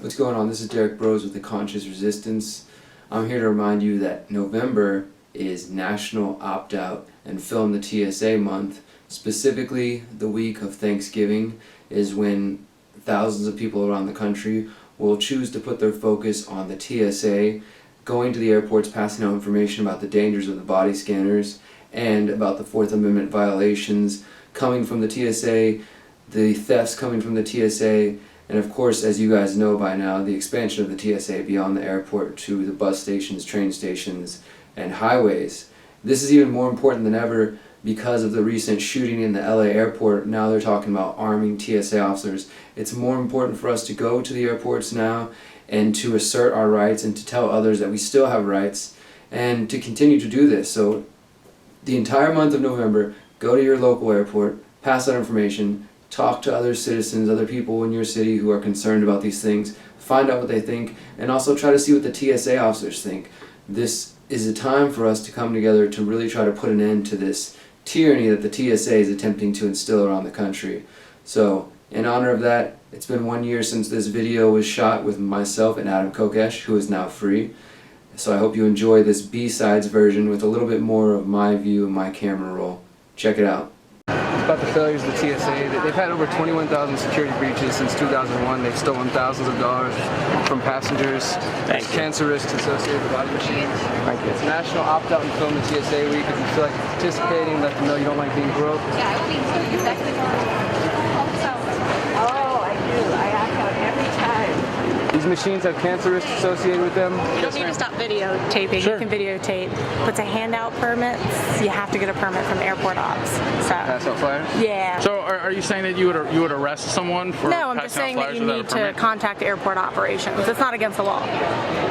What's going on? This is Derrick Broze with the Conscious Resistance. I'm here to remind you that November is National Opt-Out and Film the TSA month. Specifically, the week of Thanksgiving is when thousands of people around the country will choose to put their focus on the TSA, going to the airports, passing out information about the dangers of the body scanners and about the Fourth Amendment violations coming from the TSA, the thefts coming from the TSA, and of course, as you guys know by now, the expansion of the TSA beyond the airport to the bus stations, train stations, and highways. This is even more important than ever because of the recent shooting in the LA airport. Now they're talking about arming TSA officers. It's more important for us to go to the airports now and to assert our rights and to tell others that we still have rights and to continue to do this. So the entire month of November, go to your local airport, pass out information, talk to other citizens, other people in your city who are concerned about these things, find out what they think, and also try to see what the TSA officers think. This is a time for us to come together to really try to put an end to this tyranny that the TSA is attempting to instill around the country. So, in honor of that, it's been 1 year since this video was shot with myself and Adam Kokesh, who is now free. So I hope you enjoy this B-sides version with a little bit more of my view and my camera roll. Check it out. About the failures of the TSA. They've had over 21,000 security breaches since 2001. They've stolen thousands of dollars from passengers. There's cancer risks associated with body machines. It's National Opt-Out and Film the TSA week. If you feel like participating, let them know you don't like being broke. Yeah, I will be exactly. Oh, I do. I act out every time. These machines have cancer risks associated with them. You don't need to stop videotaping. Sure. You can videotape. But to hand out permits, you have to get a permit from airport ops. So. Pass out flyers? Yeah. So are you saying that you would arrest someone for No, I'm just passing out saying that flyers you without a need to permit? contact airport operations. It's not against the law.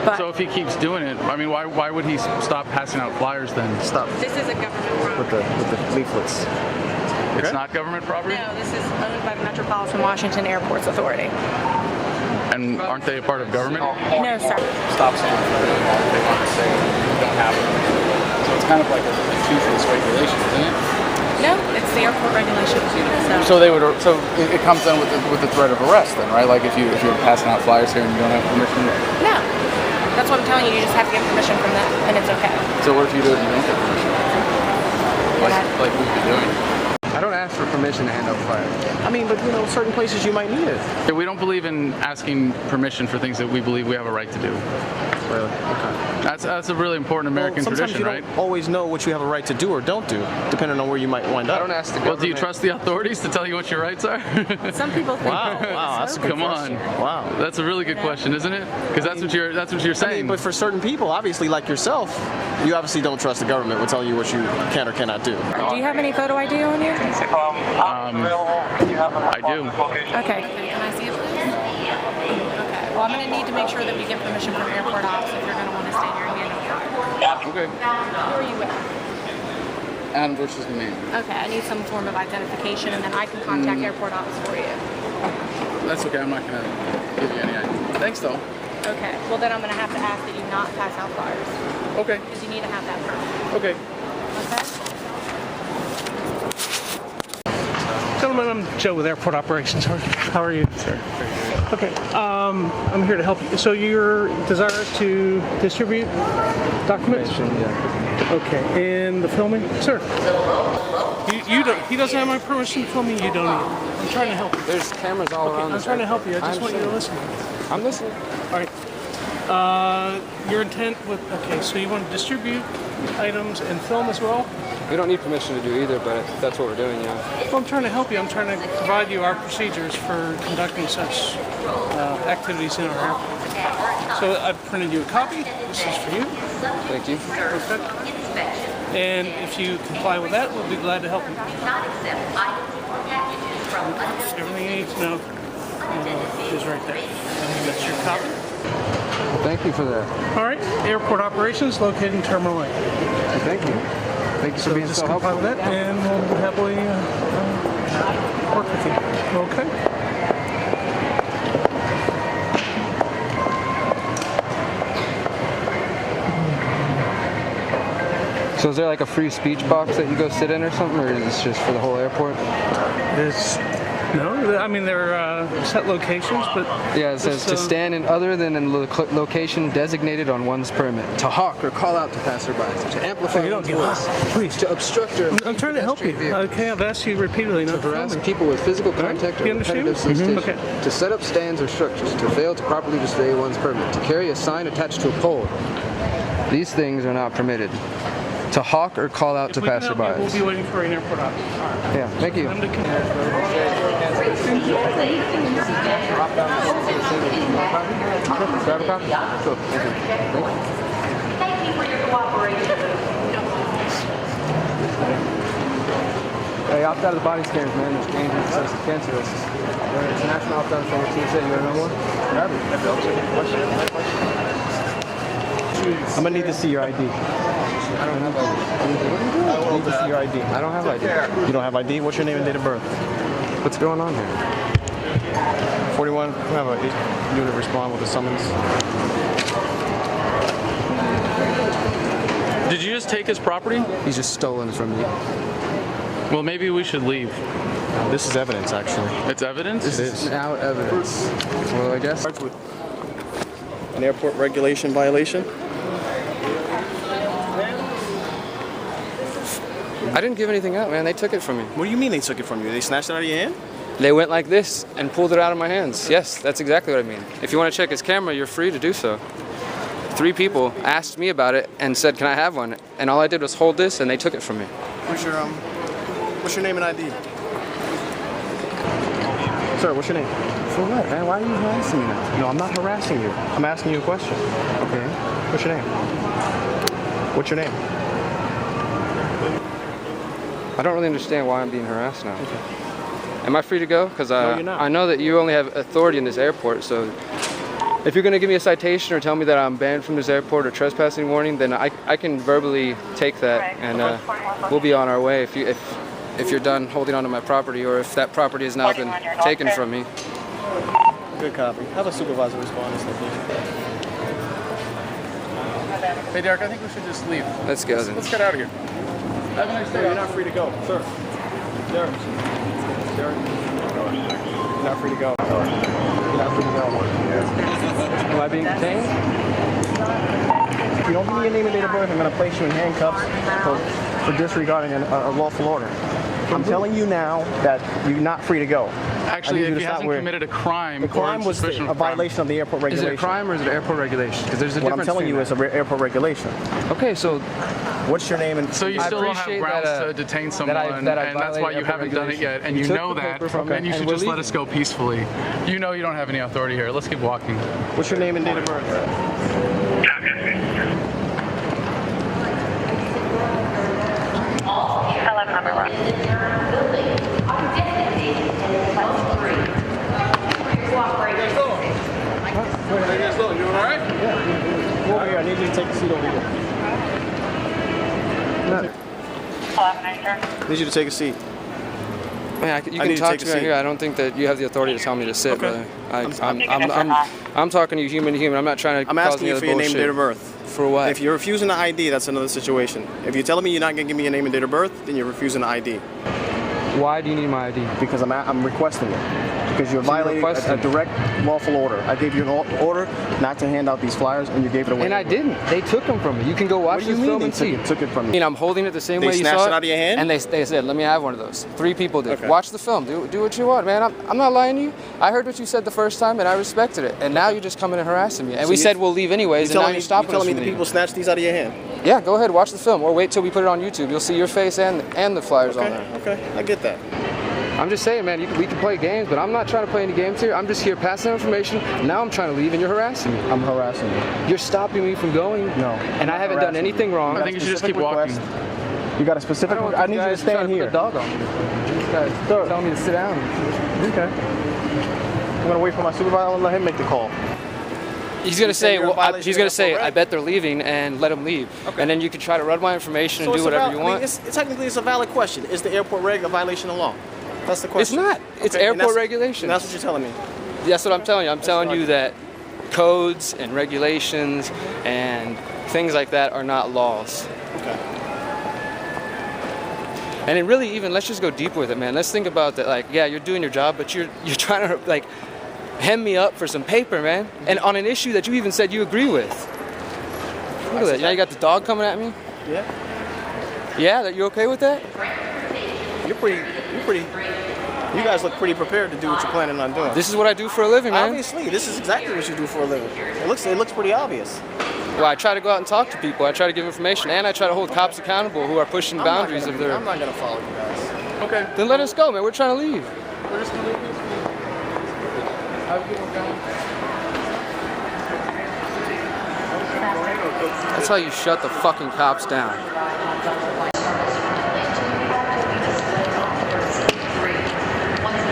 But So if he keeps doing it, I mean, why would he stop passing out flyers then? Stop this is a government property. with the leaflets. It's not government property? No, this is owned by the Metropolitan Washington Airports Authority. And aren't they a part of government? No, sir. Stop sign for they want to say you don't have it. So it's kind of like a toothless regulation, isn't it? No, it's the airport regulations. So they would. So it comes in with the threat of arrest, then, right? Like if you're passing out flyers here and you don't have permission. No. That's what I'm telling you. You just have to get permission from them, and it's okay. So what if you do it and you don't get permission? Like we've been doing. I don't ask for permission to hand out flyers. I mean, but you know, certain places you might need it. Yeah, we don't believe in asking permission for things that we believe we have a right to do. Really? Okay. That's a really important American Sometimes tradition, you right? don't always know what you have a right to do or don't do, depending on where you might wind up. I don't ask the Well, government. do you trust the authorities to tell you what your rights are? Some people think. Wow, that's a good Come on. question. Wow. That's a really good question, isn't it? Because that's what you're saying. I mean, but for certain people, obviously, like yourself, you obviously don't trust the government will tell you what you can or cannot do. Do you have any photo ID on you? I do. Okay. Can I see it, please? Okay. Well, I'm going to need to make sure that we get permission from airport ops if you're going to want to stay here and hand out flyers. Okay. Who are you with? Adam versus the man. Okay, I need some form of identification, and then I can contact airport ops for you. That's okay. I'm not gonna give you any idea. Thanks though. Okay. Well, then I'm going to have to ask that you not pass out flyers Okay. because you need to have that permit. Okay. Okay. Gentlemen, I'm Joe with Airport Operations. How are you? Sir. Okay, I'm here to help you. So your desire is to distribute documents? Yeah. Okay, and the filming? Sir, you don't, he doesn't have my permission to film me, you don't either. I'm trying to help you. There's cameras all around. I'm trying to help you. I just want you to listen. I'm listening. All right. Your intent with, okay, so you want to distribute items and film as well? We don't need permission to do either, but that's what we're doing, yeah. Well, I'm trying to help you. I'm trying to provide you our procedures for conducting such activities in our airport. So I've printed you a copy. This is for you. Thank you. Perfect. And if you comply with that, we'll be glad to help you. Everything you need to know is right there. That's your copy. Thank you for that. All right. Airport operations located in Terminal A. Thank you. Thank you for being Just so comply helpful. with that, and we'll happily work with you. Okay. So is there like a free speech box that you go sit in or something, or is this just for the whole airport? There's No, I mean they're set locations, but Yeah, it says to stand in other than in location designated on one's permit, to hawk or call out to passerbys, to amplify you don't one's get voice, please. to obstruct or I'm trying to help you. pedestrian vehicle, Okay, I've asked you repeatedly not to to harass film me. people with physical contact or You understand? repetitive solicitation, Okay. to set up stands or structures, to fail to properly display one's permit, to carry a sign attached to a pole. These things are not permitted. To hawk or call out to If we can help you, passerbys. we'll be waiting for an airport officer. Yeah, thank you. Them to come. Grab a copy? Cool. Thank you. Thank you for your cooperation. Hey, opt out of the body scanners, man. There's dangerous associated cancer risks. It's a national opt-out from the TSA. You want to know more? Grab it. I'm gonna need to see your ID. I don't have ID. I need to see your ID. I don't have ID. You don't have ID? What's your name and date of birth? What's going on here? 41. We have a unit respond with a summons. Did you just take his property? He's just stolen from me. Well, maybe we should leave. This is evidence, actually. It's evidence? This is now evidence. Well, I guess. With an airport regulation violation. I didn't give anything out, man. They took it from me. What do you mean they took it from you? They snatched it out of your hand? They went like this and pulled it out of my hands. Yes, that's exactly what I mean. If you want to check his camera, you're free to do so. 3 people asked me about it and said, "Can I have one?" And all I did was hold this, and they took it from me. What's your name and ID? Sir, what's your name? For what, man? Why are you harassing me now? No, I'm not harassing you. I'm asking you a question. Okay. What's your name? What's your name? I don't really understand why I'm being harassed now. Am I free to go? Because No, you're not. I know that you only have authority in this airport, so if you're going to give me a citation or tell me that I'm banned from this airport or trespassing warning, then I can verbally take that, and we'll be on our way if you're done holding onto my property, or if that property has now been taken from me. Good copy. Have a supervisor respond to this location. Hey, Derek, I think we should just leave. Let's go then. Let's get out of here. Have a nice day. You're not free to go, sir. Derek. Derek. You're not free to go. You're not free to go. Am I being detained? If you don't give me your name and date of birth, I'm going to place you in handcuffs for disregarding a lawful order. I'm telling you now that you're not free to go. Actually, if he hasn't committed a crime, The crime or was suspicion a of crime. violation of the airport Is regulation. it a crime or is it airport regulation? Because there's a What difference. I'm telling you is an airport regulation. Okay, so What's your name and So you I still don't have appreciate grounds that, to detain someone, that I and that's why violated you airport haven't done it regulation. yet, and You you took know the that, paper from me, and you should and we're just let leaving. us go peacefully. You know you don't have any authority here. Let's keep walking. what's your name and date of birth? How you guys doing? You doing all right? Come over here. I need you to take a seat over here. I need you to take a seat. man, you I can need to talk take to a me right seat. here. I don't think that you have the authority to tell me to sit, Okay. brother. I'm talking to you human to human. I'm not trying to I'm cause asking any you other for your name and bullshit. date of birth. For what? If you're refusing the ID, that's another situation. If you're telling me you're not going to give me your name and date of birth, then you're refusing the ID. Why do you need my ID? Because I'm requesting it. Because you're violating a direct lawful order. I gave you an order not to hand out these flyers, and you gave it away. And I didn't. They took them from me. You can go watch What do you this mean film they and see. took it from I you? mean, I'm holding it the same They way you snatched saw it out of your hand? And they said, let me have one of those. 3 people did. Okay. Watch the film. Do what you want, man. I'm not lying to you. I heard what you said the first time, and I respected it. And now you're just coming and harassing me. And we said we'll leave anyways, and now you're stopping us telling me from the leaving. people snatched these out of your hand? Yeah, go ahead, watch the film, or wait till we put it on YouTube. You'll see your face and the flyers on there. Okay, I get that. I'm just saying, man, we can play games, but I'm not trying to play any games here. I'm just here passing information. Now I'm trying to leave, and you're harassing me. I'm harassing you. You're stopping me from going. No. And I haven't done anything wrong. I think you should just keep walking. You got a specific. I need you to stand here. Put the dog on me. These guys telling me to sit down. Okay. I'm gonna wait for my supervisor and let him make the call. He's gonna say, you're in well, violation he's of gonna the say, airport I reg. bet they're leaving, and let him leave. Okay. And then you can try to run my information and do whatever you want. Technically, it's a valid question. Is the airport reg a violation of law? That's the question. It's not. It's Okay, and airport that's- regulations. And that's what you're telling me. That's what I'm telling you. I'm telling you that codes and regulations and things like that are not laws. Okay. And it really even, let's just go deeper with it, man. Let's think about that. Like, yeah, you're doing your job, but you're trying to like hem me up for some paper, man. And on an issue that you even said you agree with. Look at that. Now you got the dog coming at me. Yeah. Yeah, that you okay with that? You're pretty. You guys look pretty prepared to do what you're planning on doing. This is what I do for a living, man. Obviously, this is exactly what you do for a living. It looks pretty obvious. Well, I try to go out and talk to people. I try to give information, and I try to hold cops accountable who are pushing boundaries of their. I'm not gonna follow you guys. Okay. Then let us go, man. We're trying to leave. We're just gonna leave this. Have a good one, guys. That's how you shut the fucking cops down.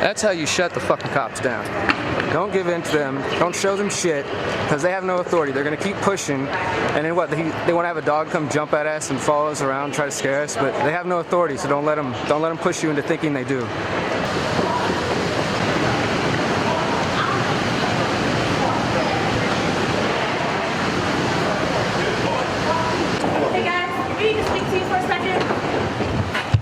That's how you shut the fucking cops down. Don't give in to them. Don't show them shit, because they have no authority. They're gonna keep pushing, and then what? They want to have a dog come jump at us and follow us around, try to scare us, but they have no authority. So don't let them push you into thinking they do. Hey guys, can we just speak to you for a second?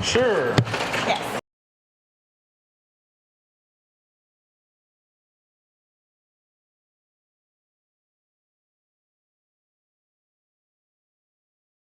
Sure.